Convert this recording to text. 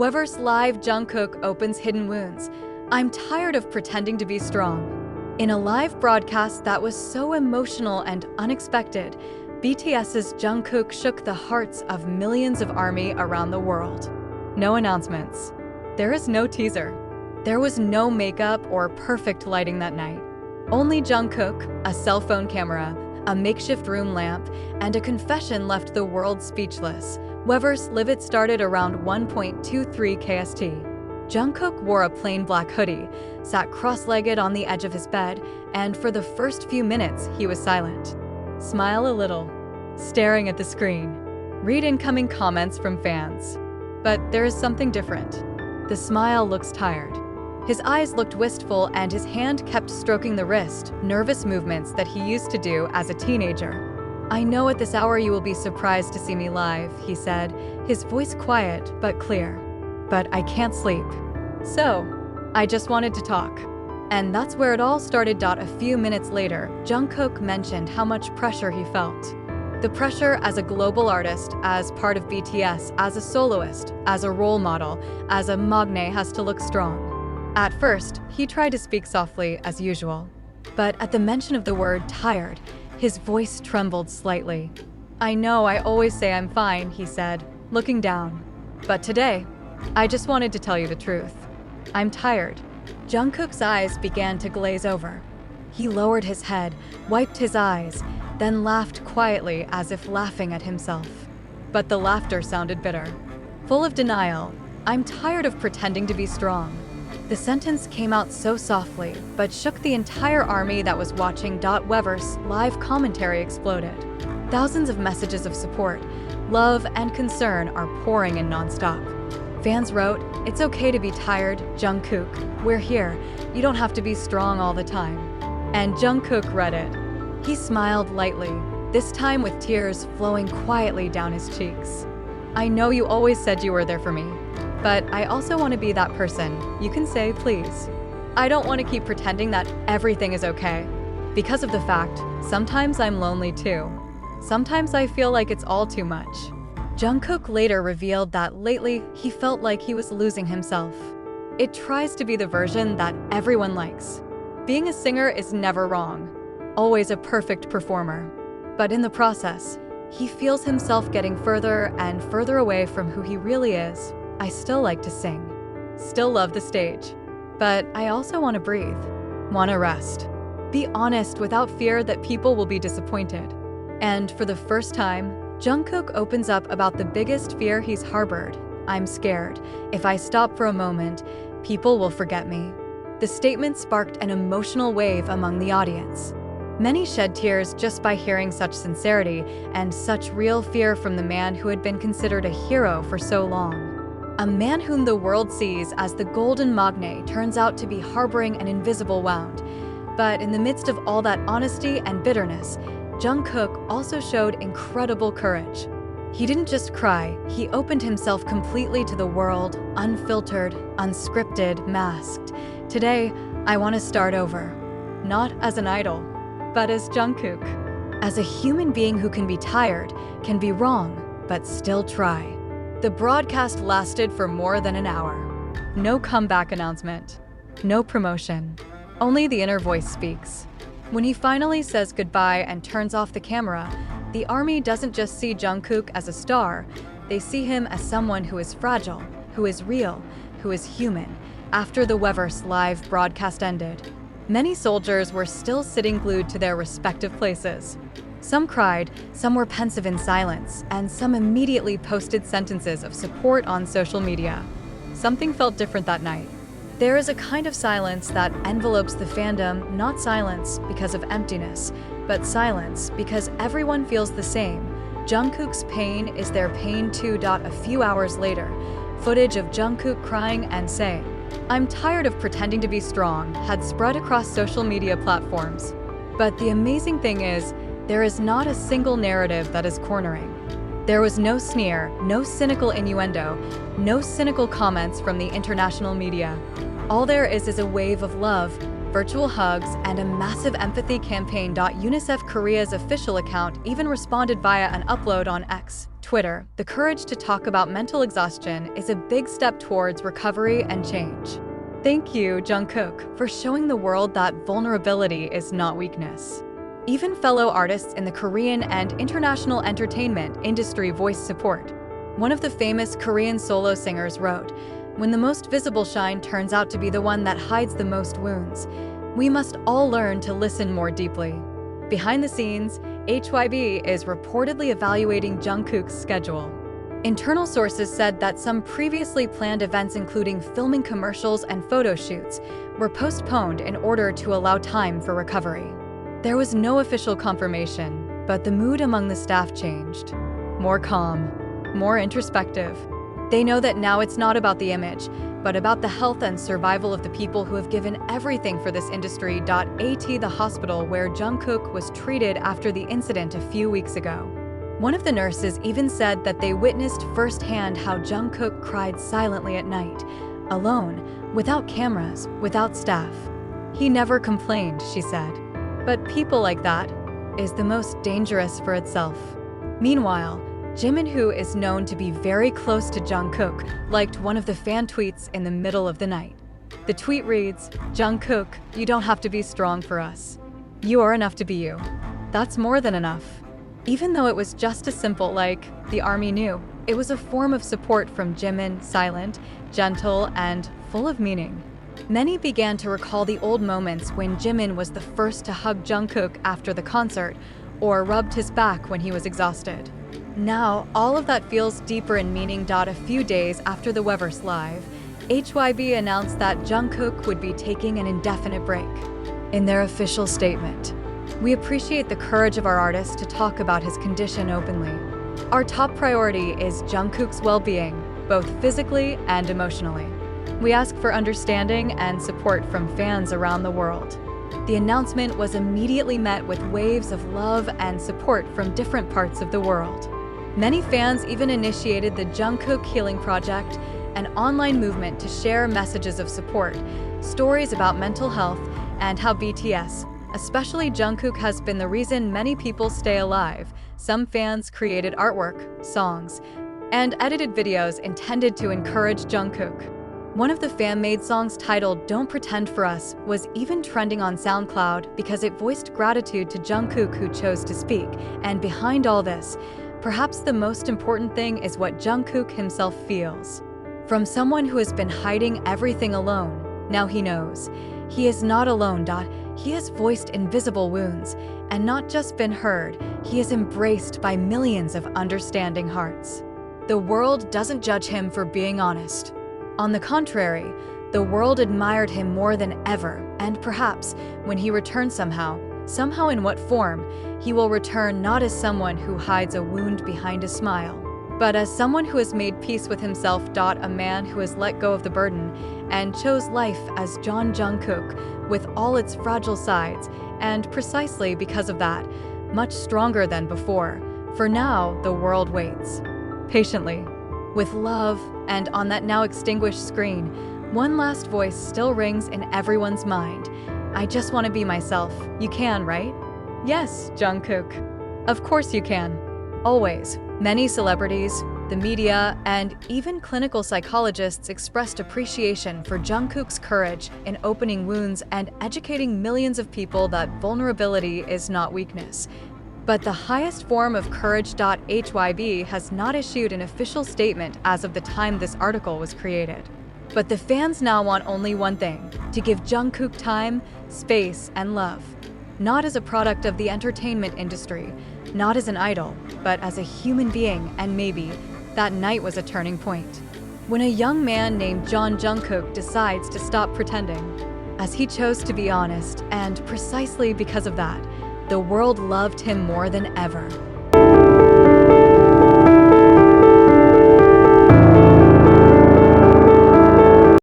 Weverse Live Jungkook opens hidden wounds. I'm tired of pretending to be strong. In a live broadcast that was so emotional and unexpected, BTS's Jungkook shook the hearts of millions of ARMY around the world. No announcements. There is no teaser. There was no makeup or perfect lighting that night. Only Jungkook, a cell phone camera, a makeshift room lamp, and a confession left the world speechless. Weverse Live started around 1:23 KST. Jungkook wore a plain black hoodie, sat cross-legged on the edge of his bed, and for the first few minutes, he was silent. Smile a little, staring at the screen. Read incoming comments from fans. But there is something different. The smile looks tired. His eyes looked wistful and his hand kept stroking the wrist, nervous movements that he used to do as a teenager. "I know at this hour you will be surprised to see me live," he said, his voice quiet but clear. "But I can't sleep. So, I just wanted to talk." And that's where it all started. A few minutes later, Jungkook mentioned how much pressure he felt. The pressure as a global artist, as part of BTS, as a soloist, as a role model, as a magne has to look strong. At first, he tried to speak softly as usual. But at the mention of the word tired, his voice trembled slightly. "I know I always say I'm fine," he said, looking down. "But today, I just wanted to tell you the truth. I'm tired." Jungkook's eyes began to glaze over. He lowered his head, wiped his eyes, then laughed quietly as if laughing at himself. But the laughter sounded bitter. Full of denial. "I'm tired of pretending to be strong." The sentence came out so softly, but shook the entire ARMY that was watching. Weverse Live commentary exploded. Thousands of messages of support, love, and concern are pouring in nonstop. Fans wrote, "It's okay to be tired, Jungkook. We're here. You don't have to be strong all the time." And Jungkook read it. He smiled lightly, this time with tears flowing quietly down his cheeks. "I know you always said you were there for me, but I also want to be that person you can say please. I don't want to keep pretending that everything is okay. Because of the fact, sometimes I'm lonely too. Sometimes I feel like it's all too much." Jungkook later revealed that lately he felt like he was losing himself. It tries to be the version that everyone likes. Being a singer is never wrong, always a perfect performer. But in the process, he feels himself getting further and further away from who he really is. "I still like to sing, still love the stage, but I also want to breathe, want to rest. Be honest without fear that people will be disappointed." And for the first time, Jungkook opens up about the biggest fear he's harbored. "I'm scared. If I stop for a moment, people will forget me." The statement sparked an emotional wave among the audience. Many shed tears just by hearing such sincerity and such real fear from the man who had been considered a hero for so long. A man whom the world sees as the golden magne turns out to be harboring an invisible wound. But in the midst of all that honesty and bitterness, Jungkook also showed incredible courage. He didn't just cry, he opened himself completely to the world, unfiltered, unscripted, masked. "Today, I want to start over. Not as an idol, but as Jungkook. As a human being who can be tired, can be wrong, but still try." The broadcast lasted for more than an hour. No comeback announcement, no promotion. Only the inner voice speaks. When he finally says goodbye and turns off the camera, the ARMY doesn't just see Jungkook as a star, they see him as someone who is fragile, who is real, who is human. After the Weverse Live broadcast ended, many soldiers were still sitting glued to their respective places. Some cried, some were pensive in silence, and some immediately posted sentences of support on social media. Something felt different that night. There is a kind of silence that envelopes the fandom, not silence because of emptiness, but silence because everyone feels the same. Jungkook's pain is their pain too. A few hours later, footage of Jungkook crying and saying, "I'm tired of pretending to be strong," had spread across social media platforms. But the amazing thing is, there is not a single narrative that is cornering. There was no sneer, no cynical innuendo, no cynical comments from the international media. All there is a wave of love, virtual hugs, and a massive empathy campaign. UNICEF Korea's official account even responded via an upload on X, Twitter. The courage to talk about mental exhaustion is a big step towards recovery and change. Thank you, Jungkook, for showing the world that vulnerability is not weakness. Even fellow artists in the Korean and international entertainment industry voiced support. One of the famous Korean solo singers wrote, "When the most visible shine turns out to be the one that hides the most wounds, we must all learn to listen more deeply." Behind the scenes, HYB is reportedly evaluating Jungkook's schedule. Internal sources said that some previously planned events, including filming commercials and photo shoots, were postponed in order to allow time for recovery. There was no official confirmation, but the mood among the staff changed. More calm, more introspective. They know that now it's not about the image, but about the health and survival of the people who have given everything for this industry. At the hospital where Jungkook was treated after the incident a few weeks ago. One of the nurses even said that they witnessed firsthand how Jungkook cried silently at night, alone, without cameras, without staff. He never complained, she said. But people like that is the most dangerous for itself. Meanwhile, Jimin, who is known to be very close to Jungkook, liked one of the fan tweets in the middle of the night. The tweet reads, "Jungkook, you don't have to be strong for us. You are enough to be you. That's more than enough." Even though it was just a simple like, the army knew, it was a form of support from Jimin, silent, gentle, and full of meaning. Many began to recall the old moments when Jimin was the first to hug Jungkook after the concert, or rubbed his back when he was exhausted. Now, all of that feels deeper in meaning. A few days after the Weverse Live, HYB announced that Jungkook would be taking an indefinite break. In their official statement, "We appreciate the courage of our artist to talk about his condition openly. Our top priority is Jungkook's well-being, both physically and emotionally. We ask for understanding and support from fans around the world." The announcement was immediately met with waves of love and support from different parts of the world. Many fans even initiated the Jungkook Healing Project, an online movement to share messages of support, stories about mental health, and how BTS, especially Jungkook, has been the reason many people stay alive. Some fans created artwork, songs, and edited videos intended to encourage Jungkook. One of the fan-made songs titled "Don't Pretend for Us" was even trending on SoundCloud because it voiced gratitude to Jungkook, who chose to speak. And behind all this, perhaps the most important thing is what Jungkook himself feels. From someone who has been hiding everything alone, now he knows. He is not alone. He has voiced invisible wounds, and not just been heard, he is embraced by millions of understanding hearts. The world doesn't judge him for being honest. On the contrary, the world admired him more than ever, and perhaps, when he returns somehow in what form, he will return not as someone who hides a wound behind a smile, but as someone who has made peace with himself. A man who has let go of the burden and chose life as Jungkook, with all its fragile sides, and precisely because of that, much stronger than before. For now, the world waits. Patiently. With love, and on that now extinguished screen, one last voice still rings in everyone's mind. "I just want to be myself. You can, right?" Yes, Jungkook. Of course you can. Always. Many celebrities, the media, and even clinical psychologists expressed appreciation for Jungkook's courage in opening wounds and educating millions of people that vulnerability is not weakness. But the highest form of courage. HYB has not issued an official statement as of the time this article was created. But the fans now want only one thing: to give Jungkook time, space, and love. Not as a product of the entertainment industry, not as an idol, but as a human being. And maybe that night was a turning point. When a young man named Jungkook decides to stop pretending, as he chose to be honest, and precisely because of that, the world loved him more than ever.